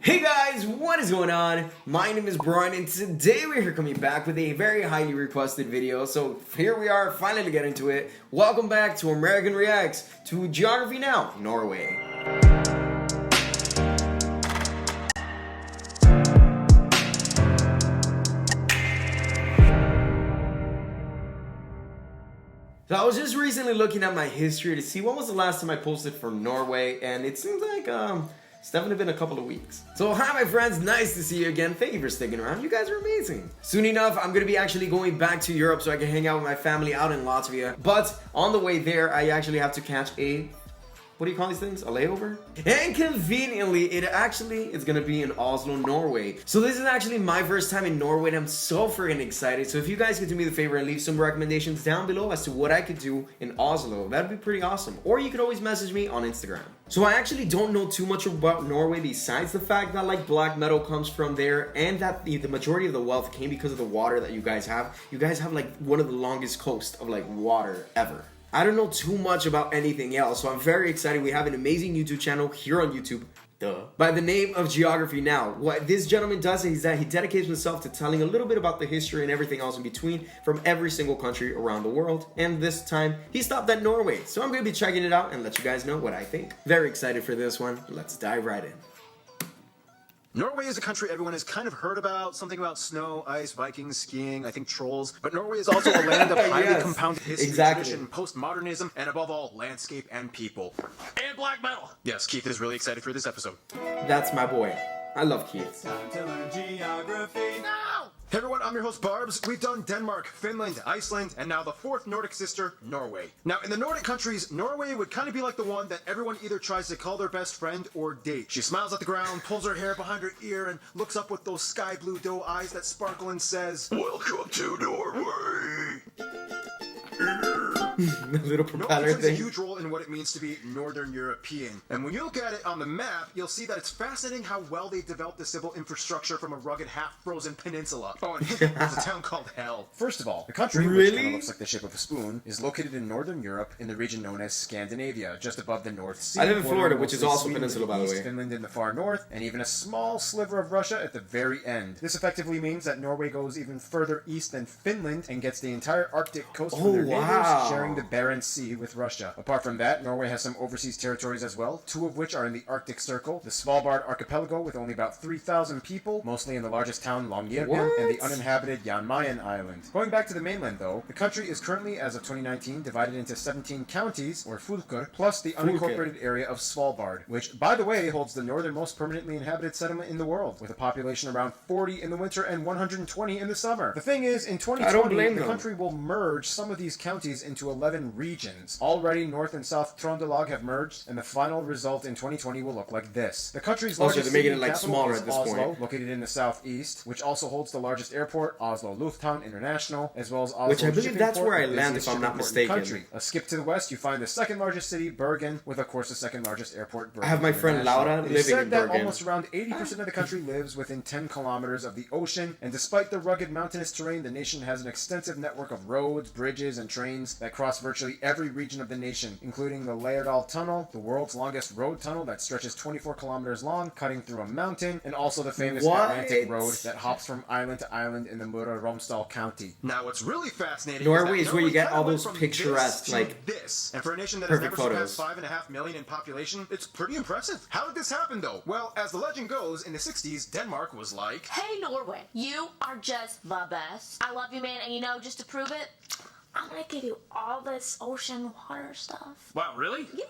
Hey guys, what is going on? My name is Brian and today we're here coming back with a very highly requested video. So here we are, finally to get into it. Welcome back to American Reacts to Geography Now, Norway. So I was just recently looking at my history to see when was the last time I posted for Norway, and it seems like it's definitely been a couple of weeks. So hi my friends, nice to see you again. Thank you for sticking around. You guys are amazing. Soon enough, I'm gonna be actually going back to Europe so I can hang out with my family out in Latvia. But on the way there, I actually have to catch a, what do you call these things? A layover? And conveniently, it actually is gonna be in Oslo, Norway. So this is actually my first time in Norway and I'm so freaking excited. So if you guys could do me the favor and leave some recommendations down below as to what I could do in Oslo, that'd be pretty awesome. Or you could always message me on Instagram. So I actually don't know too much about Norway besides the fact that like black metal comes from there and that the majority of the wealth came because of the water that you guys have. You guys have like one of the longest coasts of like water ever. I don't know too much about anything else, so I'm very excited. We have an amazing YouTube channel here on YouTube, by the name of Geography Now. What this gentleman does is that he dedicates himself to telling a little bit about the history and everything else in between from every single country around the world. And this time, he stopped at Norway. So I'm going to be checking it out and let you guys know what I think. Very excited for this one. Let's dive right in. Norway is a country everyone has kind of heard about, something about snow, ice, Vikings, skiing, I think trolls. But Norway is also a land of highly Yes, compounded history, tradition, postmodernism, and above all, landscape and people. And black metal! Yes, Keith is really excited for this episode. That's my boy. I love Keith. Time to learn geography now! Hey everyone, I'm your host Barbs. We've done Denmark, Finland, Iceland, and now the fourth Nordic sister, Norway. Now, in the Nordic countries, Norway would kind of be like the one that everyone either tries to call their best friend or date. She smiles at the ground, pulls her hair behind her ear, and looks up with those sky blue doe eyes that sparkle and says, "Welcome to Norway!" The little propeller Norway plays a thing. huge role in what it means to be Northern European. And when you look at it on the map, you'll see that it's fascinating how well they've developed the civil infrastructure from a rugged, half-frozen peninsula. Oh, and there's a town called Hell. First of all, the country, which Really? kind of looks like the shape of a spoon, is located in Northern Europe in the region known as Scandinavia, just above the North Sea. I live in Florida, bordering which is mostly also Sweden peninsula, to the by the east, way. Finland in the far north, and even a small sliver of Russia at the very end. This effectively means that Norway goes even further east than Finland and gets the entire Arctic coast from their wow. neighbors, sharing the Barents Sea with Russia. Apart from that, Norway has some overseas territories as well, two of which are in the Arctic Circle, the Svalbard Archipelago with only about 3,000 people, mostly in the largest town Longyearbyen, and the uninhabited Jan Mayen Island. Going back to the mainland though, the country is currently, as of 2019, divided into 17 counties, or fylker, plus the unincorporated area of Svalbard, which, by the way, holds the northernmost permanently inhabited settlement in the world, with a population around 40 in the winter and 120 in the summer. The thing is, in 2020, the country will merge some of these counties into 11 regions. Already, North and South Trondelag have merged, and the final result in 2020 will look like this. The country's largest they're making city it like capital smaller is at this Oslo, point. located in the southeast, which also holds the largest airport, Oslo Lufthavn International, as well as Oslo Which I believe Shipping that's Port, where I the land busiest if I'm not shipping port in the mistaken. country. A skip to the west, you find the second largest city, Bergen, with of course the second largest airport, Bergen. I have my friend International. Laura It is living said in that Bergen. almost around 80% of the country lives within 10 kilometers of the ocean, and despite the rugged mountainous terrain, the nation has an extensive network of roads, bridges, and trains that cross virtually every region of the nation, including the Lærdal Tunnel, the world's longest road tunnel that stretches 24 kilometers long, cutting through a mountain, and also the famous Atlantic Road that hops from island to island in the Møre og Romsdal County. Now, what's really fascinating Norway is is that where you get Norway all kinda those went from picturesque, this to like, this. And for a nation that has perfect never photos. surpassed 5.5 million in population, it's pretty impressive. How did this happen, though? Well, as the legend goes, in the 60s, Denmark was like, "Hey Norway, you are just the best. I love you, man, and you know, just to prove it, I'm gonna give you all this ocean water stuff. Wow, really? Yeah,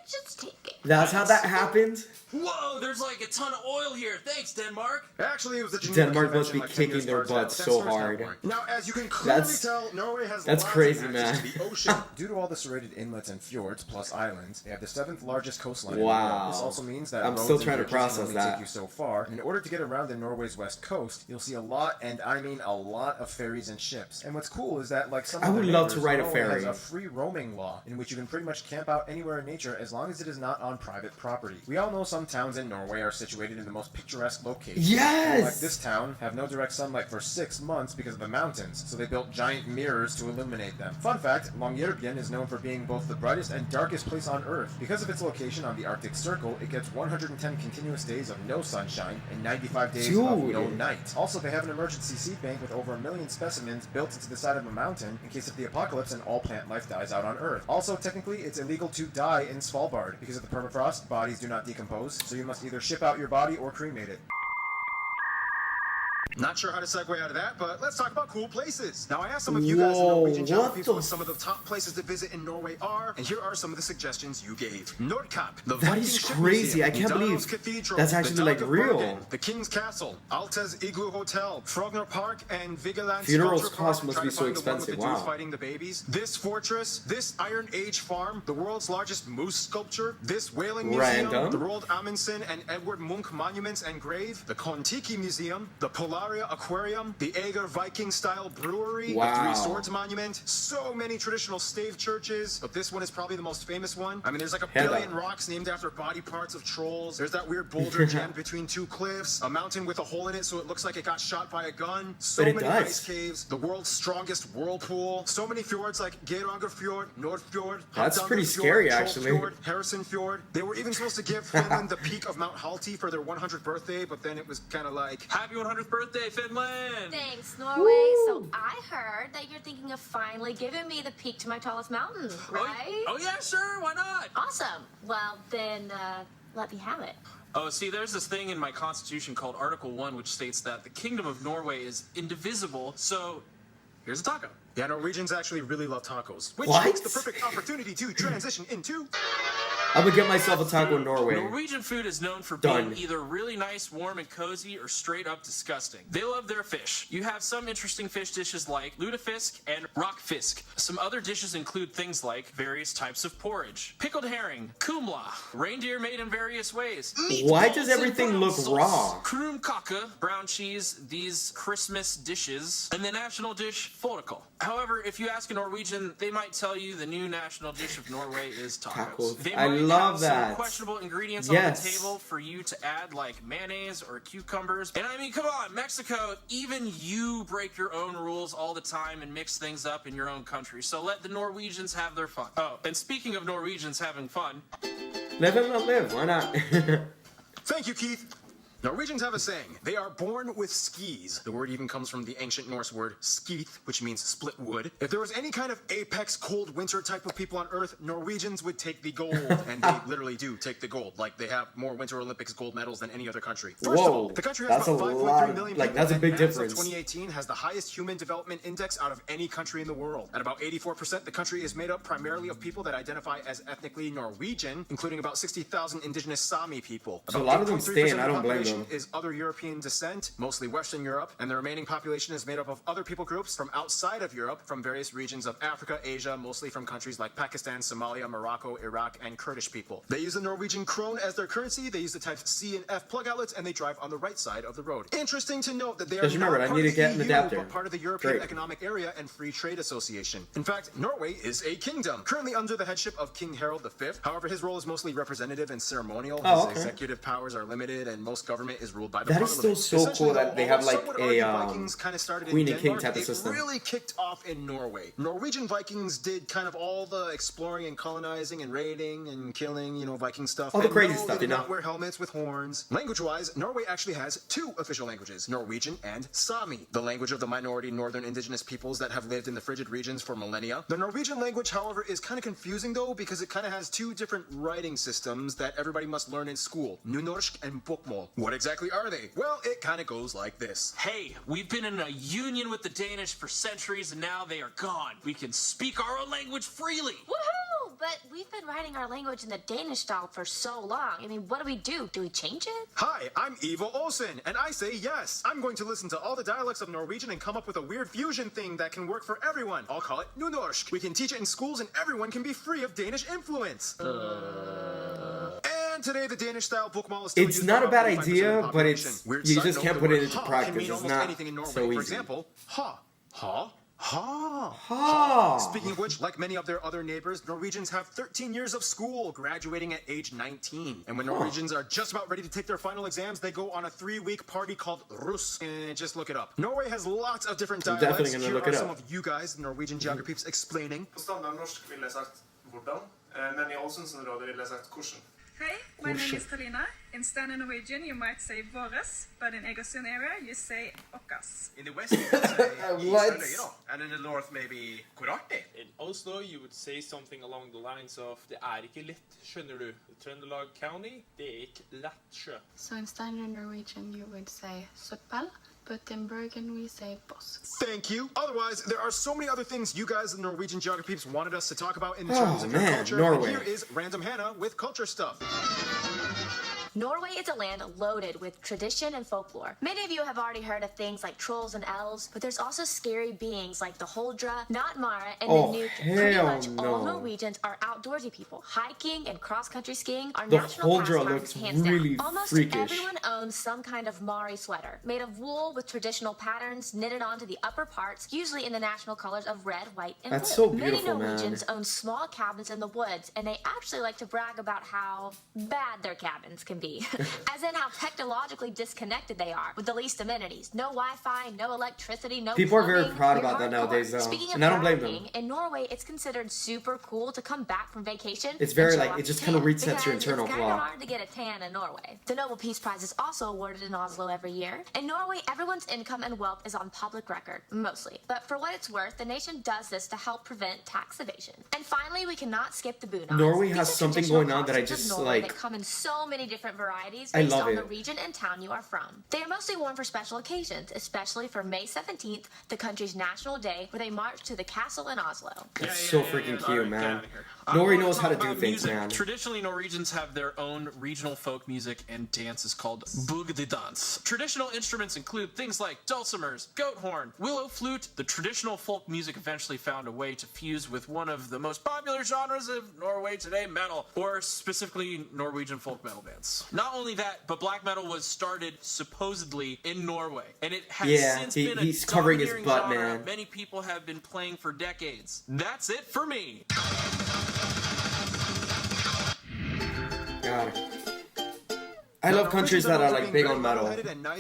just take it." That's how that happened? Whoa, there's like a ton of oil here. Thanks, Denmark. actually, it was the Geneva Denmark must be Convention, like 10 kicking years their prior to butts that, so but that's first hard. outbreak. Now, as you can clearly That's- tell, Norway has that's lots crazy, of access man. to the ocean. Due to all the serrated inlets and fjords, plus islands, they have the 7th largest coastline in the Wow. world. This also means that I'm roads still and trying to bridges can process only that. take you so far. In order to get around the Norway's west coast, you'll see a lot, and I mean a lot, of ferries and ships. And what's cool is that, like some I of would their love to neighbors, ride a Norway ferry. has a free roaming law in which you can pretty much camp out anywhere in nature as long long as it is not on private property. We all know some towns in Norway are situated in the most picturesque locations. Yes! Like this town, have no direct sunlight for 6 months because of the mountains, so they built giant mirrors to illuminate them. Fun fact, Longyearbyen is known for being both the brightest and darkest place on Earth. Because of its location on the Arctic Circle, it gets 110 continuous days of no sunshine and 95 days of no night. Also, they have an emergency seed bank with over 1 million specimens built into the side of a mountain in case of the apocalypse and all plant life dies out on Earth. Also, technically, it's illegal to die in Svalbard. Because of the permafrost, bodies do not decompose, so you must either ship out your body or cremate it. Not sure how to segue out of that, but let's talk about cool places. Now, I asked some of you guys in Norwegian geography what some of the top places to visit in Norway are, and here are some of the suggestions you gave. Nordkapp, the That Viking is Ship crazy. Museum, I can't Nidaros believe Cathedral, that's the actually, Dock like, of real. Bergen, the King's Castle, Altes Igloo Hotel, Frogner Park, and Vigeland Funerals Sculpture cost Park. must Try be to so find the one with expensive. the dudes Wow. fighting the babies. This fortress, this Iron Age farm, the world's largest moose sculpture, this whaling museum, Random. the Roald Amundsen and Edward Munch monuments and grave, the Kon-Tiki Museum, the Polaria Aquarium, the Ager Viking-style brewery, Wow. the Three Swords Monument, so many traditional stave churches, but this one is probably the most famous one. I mean, there's like a Hedda. billion rocks named after body parts of trolls. There's that weird boulder jammed between two cliffs, a mountain with a hole in it so it looks like it got shot by a gun, so But it many does. ice caves, the world's strongest whirlpool, so many fjords like Geirangerfjord, Nordfjord, That's pretty Hardangerfjord, scary, actually. Trollfjord, Harrison Fjord. They were even supposed to give Finland the peak of Mount Halti for their 100th birthday, but then it was kind of like, Happy 100th birthday, Finland! Thanks, Norway. So I heard that you're thinking of finally giving me the peak to my tallest mountain, right? Oh yeah, sure, why not? Awesome. Well, then let me have it. Oh, see, there's this thing in my constitution called Article 1, which states that the Kingdom of Norway is indivisible, so here's a taco. yeah, Norwegians actually really love tacos, which What? makes the perfect opportunity to transition into... I'm gonna get myself a taco in Norway. Norwegian food is known for Done. being either really nice, warm, and cozy, or straight up disgusting. They love their fish. You have some interesting fish dishes like lutefisk and rockfisk. Some other dishes include things like various types of porridge, pickled herring, kumla, reindeer made in various ways. Why meatballs does and everything brown look sauce, raw? Krumkake, brown cheese, these Christmas dishes, and the national dish, fårikål. However, if you ask a Norwegian, they might tell you the new national dish of Norway is tacos. Tacos. They I might love have that. some questionable ingredients Yes. on the table for you to add, like mayonnaise or cucumbers. And I mean, come on, Mexico, even you break your own rules all the time and mix things up in your own country. So let the Norwegians have their fun. Oh, and speaking of Norwegians having fun, Live and let live. Why not? Thank you, Keith. Norwegians have a saying, they are born with skis. The word even comes from the ancient Norse word skeith, which means split wood. If there was any kind of apex cold winter type of people on Earth, Norwegians would take the gold. And they literally do take the gold. Like, they have more Winter Olympics gold medals than any other country. First of all, Whoa, the country has that's about a 5.3 lot. million Like, people, that's a and big as of difference. 2018 has the highest human development index out of any country in the world. At about 84%, the country is made up primarily of people that identify as ethnically Norwegian, including about 60,000 indigenous Sami people. So a About lot of them 8.3% stay, and I of the don't blame population them. is other European descent, mostly Western Europe, and the remaining population is made up of other people groups from outside of Europe, from various regions of Africa, Asia, mostly from countries like Pakistan, Somalia, Morocco, Iraq, and Kurdish people. They use the Norwegian krone as their currency, they use the types C and F plug outlets, and they drive on the right side of the road. Interesting to note that they are Just remember, not I part need of to get an the EU, adapter. but part of the European Great. Economic Area and Free Trade Association. In fact, Norway is a kingdom, currently under the headship of King Harald V. However, his role is mostly representative and ceremonial. Oh, His okay. executive powers are limited, and most government is ruled by the That is parliament. still so Essentially, cool that though, they have, although like, some would a, argue Vikings kind of started queen in and king Denmark, type of it system. really kicked off in Norway. Norwegian Vikings did kind of all the exploring and colonizing and raiding and killing, Viking stuff. All the And crazy no, stuff, they you did know? not wear helmets with horns. Language-wise, Norway actually has two official languages, Norwegian and Sami, the language of the minority northern indigenous peoples that have lived in the frigid regions for millennia. The Norwegian language, however, is kind of confusing though, because it kind of has two different writing systems that everybody must learn in school, Nynorsk and Bokmål. What exactly are they? Well, it kind of goes like this. hey, we've been in a union with the Danish for centuries and now they are gone. We can speak our own language freely. Woohoo! But we've been writing our language in the Danish style for so long. I mean, what do? Do we change it? Hi, I'm Ivo Olsen, and I say yes. I'm going to listen to all the dialects of Norwegian and come up with a weird fusion thing that can work for everyone. I'll call it Nynorsk. We can teach it in schools and everyone can be free of Danish influence. And today, the Danish-style Bokmål is still It's used not by a bad about 85% of the idea, but population. it's Weird you side just note, can't the put word it into ha practice. can mean It's almost not anything in Norway. so For easy. example, ha, ha. Ha! Speaking of which, like many of their other neighbors, Norwegians have 13 years of school, graduating at age 19. And when Norwegians are just about ready to take their final exams, they go on a 3-week party called Russ. And just look it up. Norway has lots of different I'm dialects. definitely gonna Here look are it some up. of you guys, Norwegian geographers, explaining. På standardnorsk ville jeg sagt hvordan, men I Ålesundsområdet ville jeg sagt hvordan. Hey, my name is Talina. In standard Norwegian, you might say våres, but in Egersund area, you say okkas. In the west, you would say What? and in the north, maybe korarti. In Oslo, you would say something along the lines of det ikke lett, skjønner du. Trøndelag County, det ikke lett sjø. So in standard Norwegian, you would say søppel, but in Bergen, we say boss. Thank you. Otherwise, there are so many other things you guys, the Norwegian geographers, wanted us to talk about in terms of your man, culture. Norway. And here is Random Hannah with culture stuff. Norway is a land loaded with tradition and folklore. Many of you have already heard of things like trolls and elves, but there's also scary beings like the Huldra, not Mara, and Oh, the Nuke. Pretty hell much all no. Norwegians are outdoorsy people. Hiking and cross-country skiing are The national Huldra pastimes, looks hands really down. Almost freakish. everyone owns some kind of Mari sweater, made of wool with traditional patterns knitted onto the upper parts, usually in the national colors of red, white, and That's blue. so beautiful, Many Norwegians man. own small cabins in the woods, and they actually like to brag about how bad their cabins can be. As in how technologically disconnected they are, with the least amenities. No Wi-Fi, no electricity, no People are very plumbing. proud You're about that hardcore. nowadays, though. Speaking of And I don't blame bragging, them. in Norway, it's considered super cool to come back from vacation. It's very, and show like, off it just your kinda tan, resets your because internal it's kinda clock. hard to get a tan in Norway. The Nobel Peace Prize is also awarded in Oslo every year. In Norway, everyone's income and wealth is on public record, mostly. But for what it's worth, the nation does this to help prevent tax evasion. And finally, we cannot skip the Bunad. Norway These has are something traditional going on that I costumes of just, Norway like- that come in so many different varieties I based love on the it. region and town you are from. They are mostly worn for special occasions, especially for May 17th, the country's national day, where they march to the castle in Oslo. That's so freaking cute, Alright, get man. outta here. Norway I wanna knows how to talk do about things, music. man. Traditionally, Norwegians have their own regional folk music and dances called bugdedans. Traditional instruments include things like dulcimers, goat horn, willow flute. The traditional folk music eventually found a way to fuse with one of the most popular genres of Norway today, metal, or specifically Norwegian folk metal bands. Not only that, but black metal was started supposedly in Norway, and it has Yeah, since he- been a he's covering his domineering butt, genre man. many people have been playing for decades. That's it for me. God. I love countries that are like big on metal.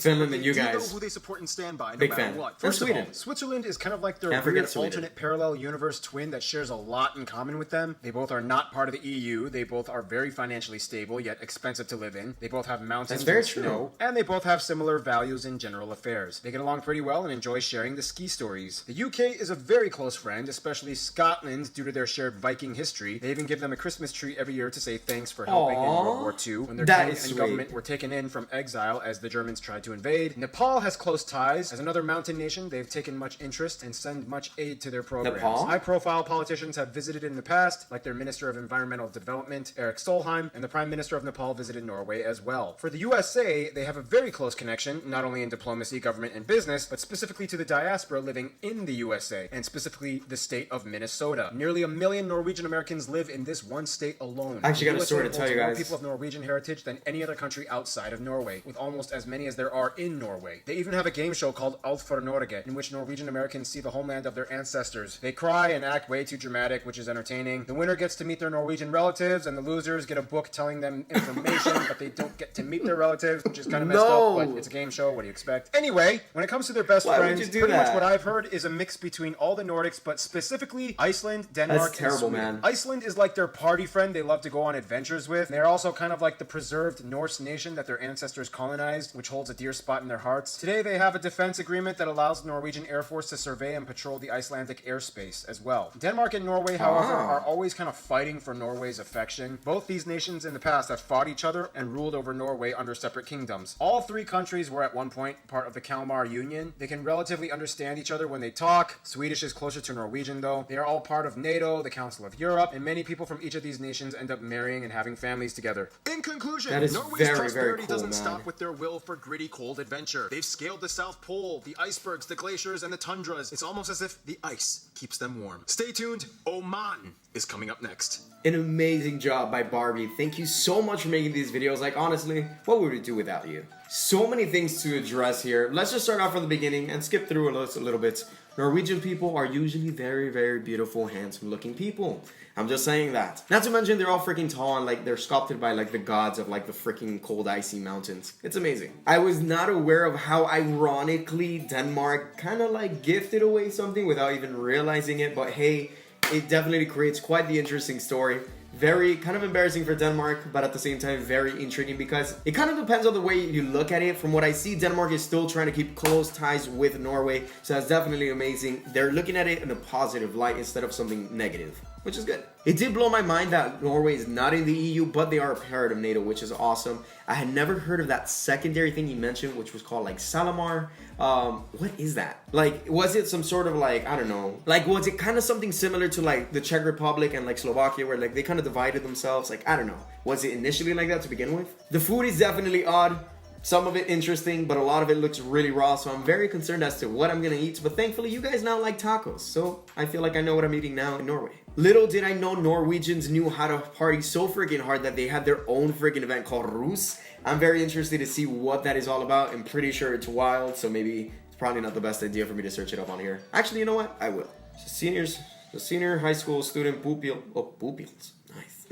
Finland and you Do know guys. who they support and stand by, no Big matter fan. what. And First of all, Sweden. Switzerland is kind of like their Can't forget weird Sweden. alternate parallel universe twin that shares a lot in common with them. They both are not part of the EU. They both are very financially stable, yet expensive to live in. They both have mountains That's very and true. snow, and they both have similar values in general affairs. They get along pretty well and enjoy sharing the ski stories. The UK is a very close friend, especially Scotland, due to their shared Viking history. They even give them a Christmas tree every year to say thanks for helping in World War II, when their That king is and sweet. government were taken in from exile as the Germans tried to invade. Nepal has close ties. As another mountain nation, they've taken much interest and send much aid to their programs. Nepal? High-profile politicians have visited in the past, like their Minister of Environmental Development, Eric Solheim, and the Prime Minister of Nepal visited Norway as well. For the USA, they have a very close connection, not only in diplomacy, government, and business, but specifically to the diaspora living in the USA, and specifically the state of Minnesota. Nearly 1 million Norwegian Americans live in this one state alone. I actually got a The story USA to tell you holds more guys. people of Norwegian heritage than any other country outside of Norway, with almost as many as there are in Norway. They even have a game show called Alt for Norge, in which Norwegian Americans see the homeland of their ancestors. They cry and act way too dramatic, which is entertaining. The winner gets to meet their Norwegian relatives, and the losers get a book telling them information, but they don't get to meet their relatives, which is kind of messed No. up, but it's a game show. What do you expect? Anyway, when it comes to their best Why would friends, you do pretty much that? what I've heard is a mix between all the Nordics, but specifically Iceland, Denmark, terrible, and Sweden. man. Iceland is like their party friend they love to go on adventures with. They're also kind of like the preserved Norse nation that their ancestors colonized, which holds a dear spot in their hearts. Today they have a defense agreement that allows the Norwegian Air Force to survey and patrol the Icelandic airspace as well. Denmark and Norway, however, are always kind of fighting for Norway's affection. Both these nations in the past have fought each other and ruled over Norway under separate kingdoms. All three countries were at one point part of the Kalmar Union. They can relatively understand each other when they talk. Swedish is closer to Norwegian though. They are all part of NATO, the Council of Europe, and many people from each of these nations end up marrying and having families together. In conclusion, That is Norway's very, very prosperity cool, doesn't man. stop with their will for gritty, cold adventure. They've scaled the South Pole, the icebergs, the glaciers, and the tundras. It's almost as if the ice keeps them warm. Stay tuned, Oman is coming up next. An amazing job by Barbie. Thank you so much for making these videos. Like, honestly, what would we do without you? So many things to address here. Let's just start off from the beginning and skip through a little bit. Norwegian people are usually very, very beautiful, handsome looking people. I'm just saying that. Not to mention they're all freaking tall and like they're sculpted by like the gods of like the freaking cold icy mountains. It's amazing. I was not aware of how ironically Denmark kind of like gifted away something without even realizing it, but hey, it definitely creates quite the interesting story. Very kind of embarrassing for Denmark, but at the same time very intriguing because it kind of depends on the way you look at it. From what I see, Denmark is still trying to keep close ties with Norway, so that's definitely amazing. They're looking at it in a positive light instead of something negative, which is good. It did blow my mind that Norway is not in the EU, but they are a part of NATO, which is awesome. I had never heard of that secondary thing you mentioned, which was called like Salamar. What is that? Like, was it some sort of like, I don't know, like was it kind of something similar to like the Czech Republic and like Slovakia where like they kind of divided themselves? Like, I don't know. Was it initially like that to begin with? The food is definitely odd. Some of it interesting, but a lot of it looks really raw, so I'm very concerned as to what I'm gonna eat. But thankfully, you guys now like tacos, so I feel like I know what I'm eating now in Norway. Little did I know Norwegians knew how to party so freaking hard that they had their own freaking event called Rus. I'm very interested to see what that is all about. I'm pretty sure it's wild, so maybe it's probably not the best idea for me to search it up on here. Actually, you know what? I will. The senior high school student pupils. Nice.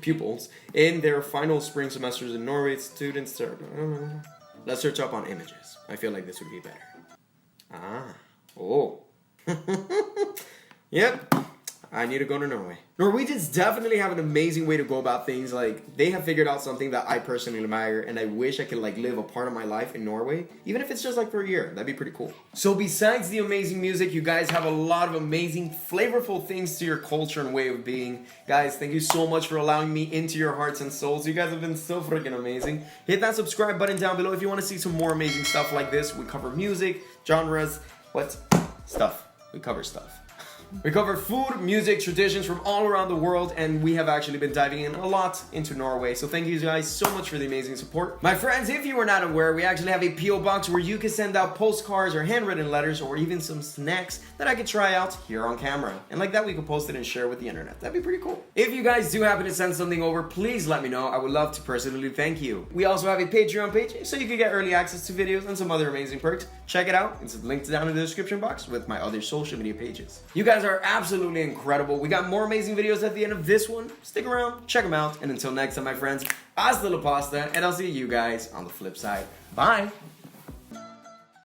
Pupils in their final spring semesters in Norway. Students are... Let's search up on images. I feel like this would be better. Oh. Yep. I need to go to Norway. Norwegians definitely have an amazing way to go about things. Like, they have figured out something that I personally admire, and I wish I could like live a part of my life in Norway, even if it's just like for a year. That'd be pretty cool. So besides the amazing music, you guys have a lot of amazing, flavorful things to your culture and way of being. Guys, thank you so much for allowing me into your hearts and souls. You guys have been so freaking amazing. Hit that subscribe button down below if you want to see some more amazing stuff like this. We cover music, genres, stuff. We cover stuff. We cover food, music, traditions from all around the world, and we have actually been diving in a lot into Norway. So thank you guys so much for the amazing support. My friends, if you were not aware, we actually have a P.O. box where you can send out postcards or handwritten letters or even some snacks that I could try out here on camera. And like that, we could post it and share with the internet. That'd be pretty cool. If you guys do happen to send something over, please let me know. I would love to personally thank you. We also have a Patreon page, so you can get early access to videos and some other amazing perks. Check it out. It's linked down in the description box with my other social media pages. You guys are absolutely incredible. We got more amazing videos at the end of this one. Stick around, check them out, and until next time, my friends, hasta la pasta, and I'll see you guys on the flip side. Bye!